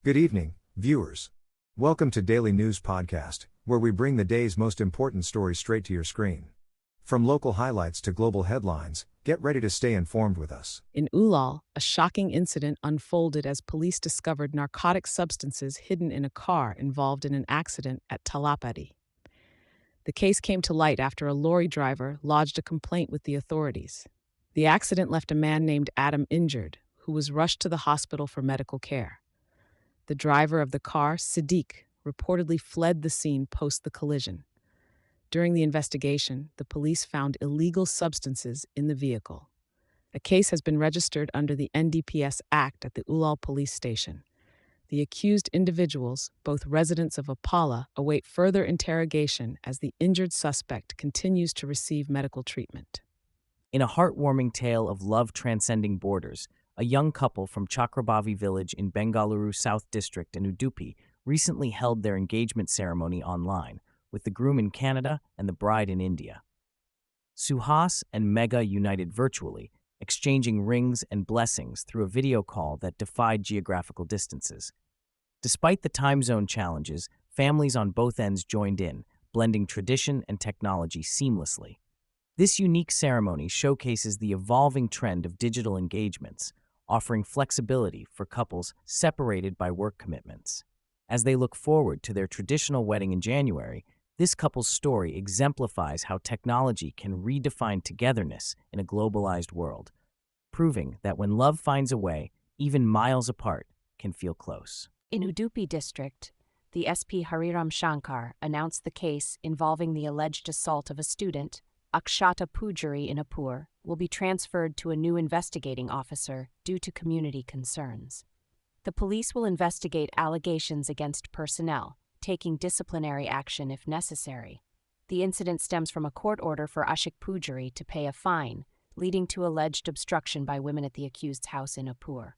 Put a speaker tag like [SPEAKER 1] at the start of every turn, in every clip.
[SPEAKER 1] Good evening, viewers. Welcome to Daily News Podcast, where we bring the day's most important stories straight to your screen. From local highlights to global headlines, get ready to stay informed with us.
[SPEAKER 2] In Ullal, a shocking incident unfolded as police discovered narcotic substances hidden in a car involved in an accident at Talapady. The case came to light after a lorry driver lodged a complaint with the authorities. The accident left a man named Adam injured, who was rushed to the hospital for medical care. The driver of the car, Siddiq, reportedly fled the scene post the collision. During the investigation, the police found illegal substances in the vehicle. A case has been registered under the NDPS Act at the Ullal police station. The accused individuals, both residents of Uppoor, await further interrogation as the injured suspect continues to receive medical treatment.
[SPEAKER 3] In a heartwarming tale of love transcending borders, a young couple from Chakrabavi village in Mangaluru South District and Udupi recently held their engagement ceremony online, with the groom in Canada and the bride in India. Suhas and Megha united virtually, exchanging rings and blessings through a video call that defied geographical distances. Despite the time zone challenges, families on both ends joined in, blending tradition and technology seamlessly. This unique ceremony showcases the evolving trend of digital engagements, offering flexibility for couples separated by work commitments. As they look forward to their traditional wedding in January, this couple's story exemplifies how technology can redefine togetherness in a globalized world, proving that when love finds a way, even miles apart can feel close.
[SPEAKER 4] In Udupi district, the SP Hariram Shankar announced the case involving the alleged assault of a student, Akshata Poojary in Uppoor, will be transferred to a new investigating officer due to community concerns. The police will investigate allegations against personnel, taking disciplinary action if necessary. The incident stems from a court order for Akshata Poojary to pay a fine, leading to alleged obstruction by women at the accused's house in Uppoor.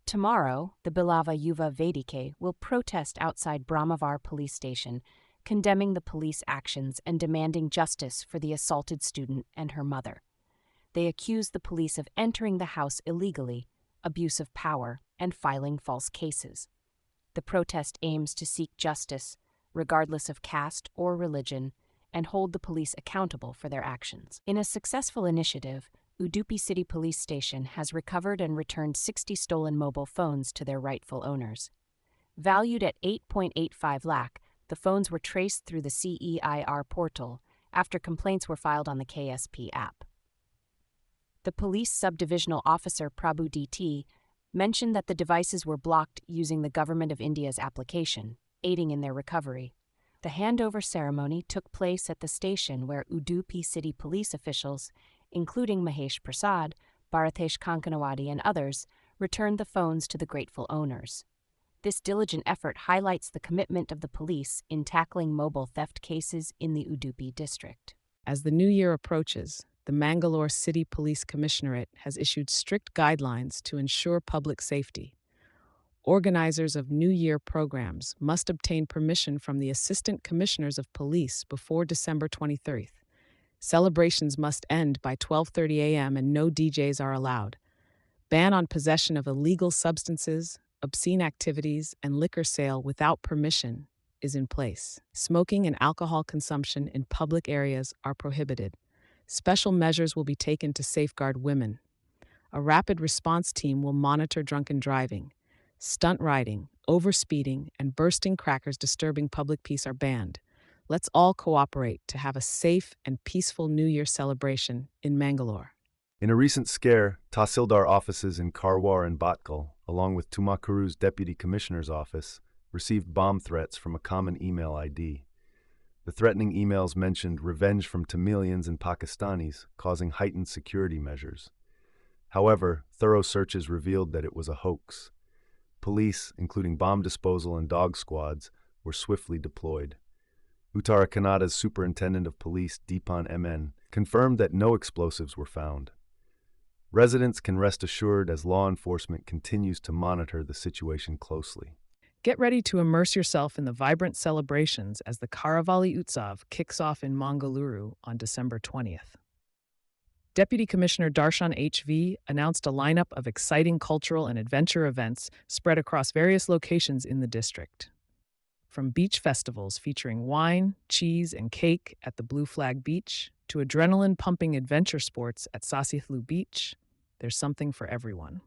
[SPEAKER 4] Tomorrow, the Bilava Yuva Vedike will protest outside Brahmavar police station, condemning the police actions and demanding justice for the assaulted student and her mother. They accuse the police of entering the house illegally, abuse of power, and filing false cases. The protest aims to seek justice, regardless of caste or religion, and hold the police accountable for their actions. In a successful initiative, Udupi City Police Station has recovered and returned 60 stolen mobile phones to their rightful owners. Valued at 8.85 lakh, the phones were traced through the CEIR portal after complaints were filed on the KSP app. The police subdivisional officer Prabhu DT mentioned that the devices were blocked using the Government of India's application, aiding in their recovery. The handover ceremony took place at the station where Udupi City police officials, including Mahesh Prasad, Bharatesh Kankanawadi, and others, returned the phones to the grateful owners. This diligent effort highlights the commitment of the police in tackling mobile theft cases in the Udupi district.
[SPEAKER 2] As the new year approaches, the Mangalore City Police Commissionerate has issued strict guidelines to ensure public safety. Organizers of New Year programs must obtain permission from the Assistant Commissioners of Police before December 23rd. Celebrations must end by 12:30 a.m. and no DJs are allowed. Ban on possession of illegal substances, obscene activities, and liquor sale without permission is in place. Smoking and alcohol consumption in public areas are prohibited. Special measures will be taken to safeguard women. A rapid response team will monitor drunken driving. Stunt riding, overspeeding, and bursting crackers disturbing public peace are banned. Let's all cooperate to have a safe and peaceful New Year celebration in Mangalore.
[SPEAKER 5] In a recent scare, Tahsildar offices in Karwar and Bhatkal, along with Tumakuru's Deputy Commissioner's office, received bomb threats from a common email ID. The threatening emails mentioned revenge from Tamilians and Pakistanis, causing heightened security measures. However, thorough searches revealed that it was a hoax. Police, including bomb disposal and dog squads, were swiftly deployed. Uttara Kannada's Superintendent of Police, Deepan MN, confirmed that no explosives were found. Residents can rest assured as law enforcement continues to monitor the situation closely.
[SPEAKER 2] Get ready to immerse yourself in the vibrant celebrations as the Karavali Utsav kicks off in Mangaluru on December 20th. Deputy Commissioner Darshan H.V. announced a lineup of exciting cultural and adventure events spread across various locations in the district. From beach festivals featuring wine, cheese, and cake at the Blue Flag Beach to adrenaline-pumping adventure sports at Sasithlu Beach, there's something for everyone.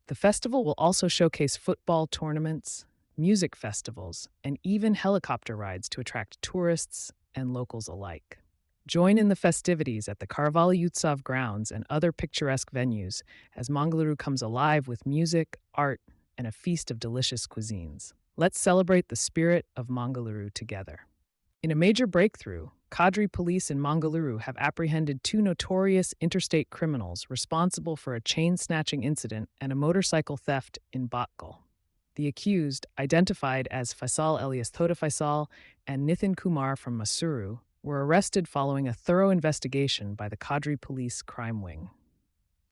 [SPEAKER 2] The festival will also showcase football tournaments, music festivals, and even helicopter rides to attract tourists and locals alike. Join in the festivities at the Karavali Utsav grounds and other picturesque venues as Mangaluru comes alive with music, art, and a feast of delicious cuisines. Let's celebrate the spirit of Mangaluru together. In a major breakthrough, Kadri police in Mangaluru have apprehended 2 notorious interstate criminals responsible for a chain-snatching incident and a motorcycle theft in Bhatkal. The accused, identified as Faisal alias Thoda Faisal and Nithin Kumar from Mysuru, were arrested following a thorough investigation by the Kadri Police Crime Wing.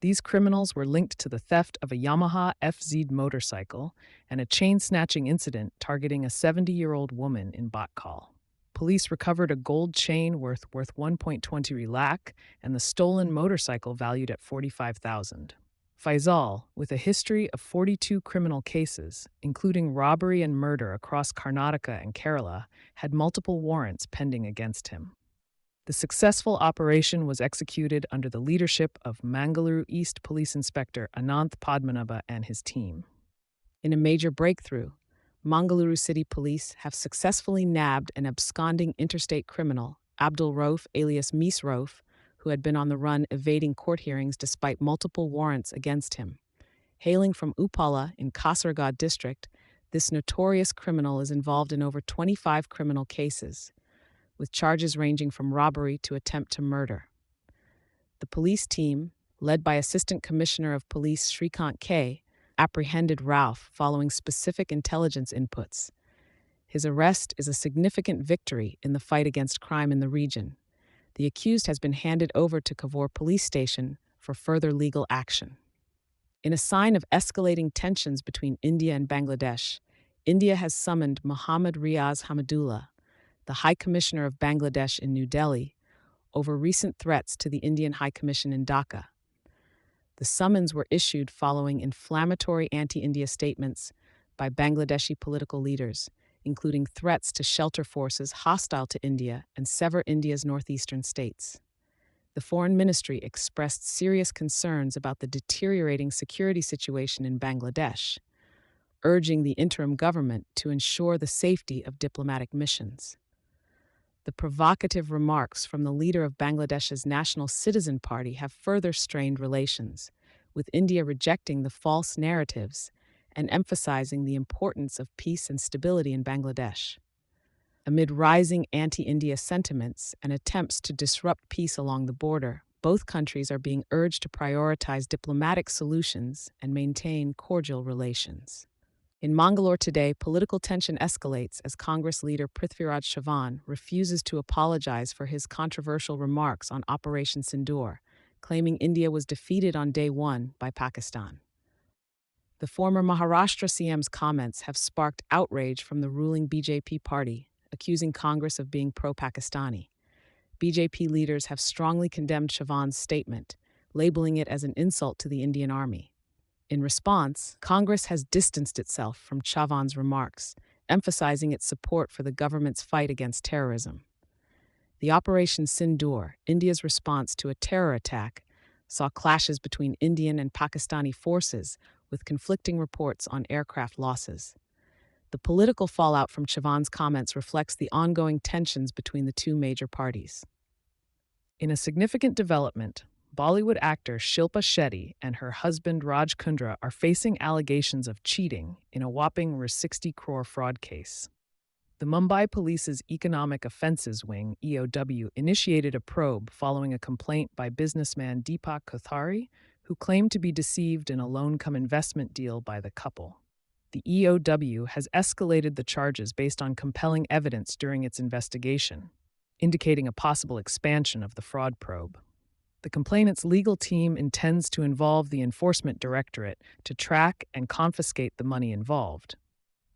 [SPEAKER 2] These criminals were linked to the theft of a Yamaha FZ motorcycle and a chain-snatching incident targeting a 70-year-old woman in Bhatkal. Police recovered a gold chain worth 1.20 lakh and the stolen motorcycle valued at 45,000. Faisal, with a history of 42 criminal cases, including robbery and murder across Karnataka and Kerala, had multiple warrants pending against him. The successful operation was executed under the leadership of Mangaluru East Police Inspector Ananth Padmanabha and his team. In a major breakthrough, Mangaluru City Police have successfully nabbed an absconding interstate criminal, Abdul Rauf alias Mies Rauf, who had been on the run evading court hearings despite multiple warrants against him. Hailing from Ullal in Kasaragod district, this notorious criminal is involved in over 25 criminal cases, with charges ranging from robbery to attempt to murder. The police team, led by Assistant Commissioner of Police Shrikant K., apprehended Rauf following specific intelligence inputs. His arrest is a significant victory in the fight against crime in the region. The accused has been handed over to Kavor Police Station for further legal action. In a sign of escalating tensions between India and Bangladesh, India has summoned Muhammad Riaz Hamidullah, the High Commissioner of Bangladesh in New Delhi, over recent threats to the Indian High Commission in Dhaka. The summons were issued following inflammatory anti-India statements by Bangladeshi political leaders, including threats to shelter forces hostile to India and sever India's northeastern states. The Foreign Ministry expressed serious concerns about the deteriorating security situation in Bangladesh, urging the interim government to ensure the safety of diplomatic missions. The provocative remarks from the leader of Bangladesh's National Citizen Party have further strained relations, with India rejecting the false narratives and emphasizing the importance of peace and stability in Bangladesh. Amid rising anti-India sentiments and attempts to disrupt peace along the border, both countries are being urged to prioritize diplomatic solutions and maintain cordial relations. In Mangalore today, political tension escalates as Congress leader Prithviraj Chavan refuses to apologize for his controversial remarks on Operation Sindoor, claiming India was defeated on day one by Pakistan. The former Maharashtra CM's comments have sparked outrage from the ruling BJP party, accusing Congress of being pro-Pakistani. BJP leaders have strongly condemned Chavan's statement, labeling it as an insult to the Indian Army. In response, Congress has distanced itself from Chavan's remarks, emphasizing its support for the government's fight against terrorism. The Operation Sindoor, India's response to a terror attack, saw clashes between Indian and Pakistani forces, with conflicting reports on aircraft losses. The political fallout from Chavan's comments reflects the ongoing tensions between the two major parties. In a significant development, Bollywood actor Shilpa Shetty and her husband Raj Kundra are facing allegations of cheating in a whopping 60 crore fraud case. The Mumbai Police's Economic Offences Wing, EOW, initiated a probe following a complaint by businessman Deepak Kothari, who claimed to be deceived in a loan-cum-investment deal by the couple. The EOW has escalated the charges based on compelling evidence during its investigation, indicating a possible expansion of the fraud probe. The complainant's legal team intends to involve the Enforcement Directorate to track and confiscate the money involved,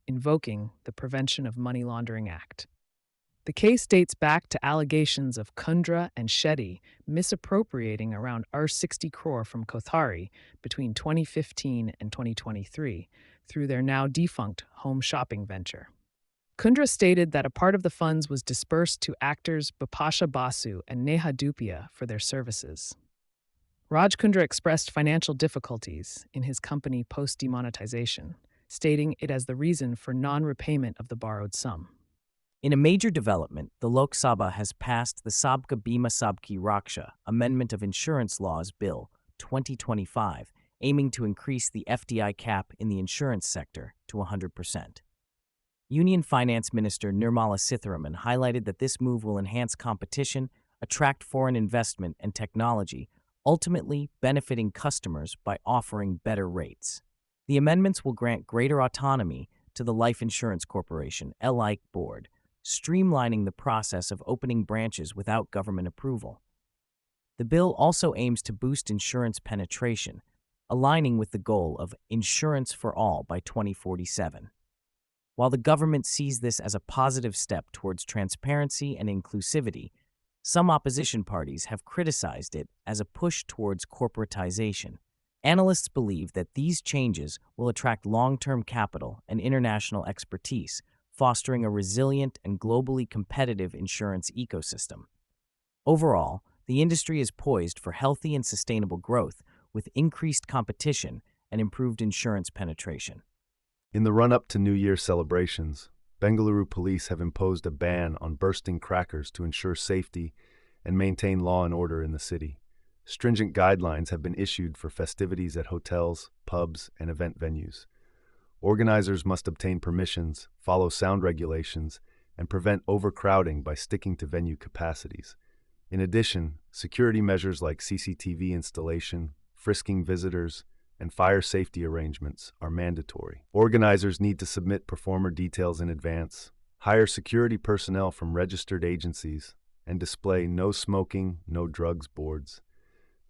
[SPEAKER 2] invoking the Prevention of Money Laundering Act. The case dates back to allegations of Kundra and Shetty misappropriating around 60 crore from Kothari between 2015 and 2023 through their now defunct home shopping venture. Kundra stated that a part of the funds was dispersed to actors Bipasha Basu and Neha Dupia for their services. Raj Kundra expressed financial difficulties in his company post-demonetization, stating it as the reason for non-repayment of the borrowed sum.
[SPEAKER 3] In a major development, the Lok Sabha has passed the Sabka Bima Sabki Raksha Amendment of Insurance Laws Bill 2025, aiming to increase the FDI cap in the insurance sector to 100%. Union Finance Minister Nirmala Sitharaman highlighted that this move will enhance competition, attract foreign investment and technology, ultimately benefiting customers by offering better rates. The amendments will grant greater autonomy to the Life Insurance Corporation (LIC) board, streamlining the process of opening branches without government approval. The bill also aims to boost insurance penetration, aligning with the goal of insurance for all by 2047. While the government sees this as a positive step towards transparency and inclusivity, some opposition parties have criticized it as a push towards corporatization. Analysts believe that these changes will attract long-term capital and international expertise, fostering a resilient and globally competitive insurance ecosystem. Overall, the industry is poised for healthy and sustainable growth with increased competition and improved insurance penetration.
[SPEAKER 5] In the run-up to New Year celebrations, Bengaluru police have imposed a ban on bursting crackers to ensure safety and maintain law and order in the city. Stringent guidelines have been issued for festivities at hotels, pubs, and event venues. Organizers must obtain permissions, follow sound regulations, and prevent overcrowding by sticking to venue capacities. In addition, security measures like CCTV installation, frisking visitors, and fire safety arrangements are mandatory. Organizers need to submit performer details in advance, hire security personnel from registered agencies, and display no smoking, no drugs boards.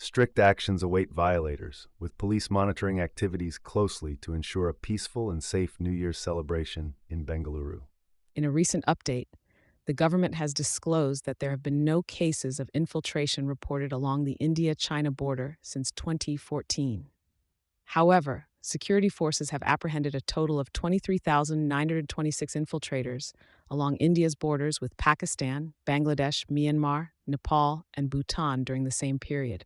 [SPEAKER 5] Strict actions await violators, with police monitoring activities closely to ensure a peaceful and safe New Year's celebration in Bengaluru.
[SPEAKER 2] In a recent update, the government has disclosed that there have been no cases of infiltration reported along the India-China border since 2014. However, security forces have apprehended a total of 23,926 infiltrators along India's borders with Pakistan, Bangladesh, Myanmar, Nepal, and Bhutan during the same period.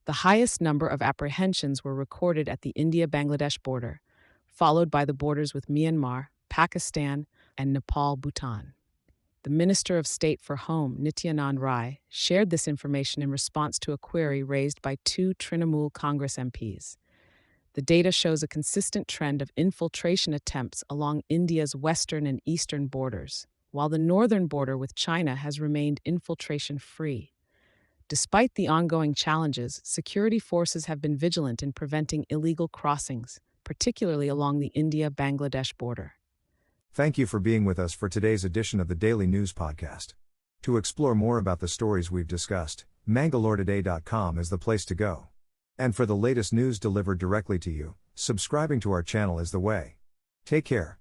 [SPEAKER 2] The highest number of apprehensions were recorded at the India-Bangladesh border, followed by the borders with Myanmar, Pakistan, and Nepal-Bhutan. The Minister of State for Home, Nityanand Rai, shared this information in response to a query raised by 2 Trinamool Congress MPs. The data shows a consistent trend of infiltration attempts along India's western and eastern borders, while the northern border with China has remained infiltration-free. Despite the ongoing challenges, security forces have been vigilant in preventing illegal crossings, particularly along the India-Bangladesh border.
[SPEAKER 1] Thank you for being with us for today's edition of the Daily News Podcast. To explore more about the stories we've discussed, mangaloretoday.com is the place to go. And for the latest news delivered directly to you, subscribing to our channel is the way. Take care.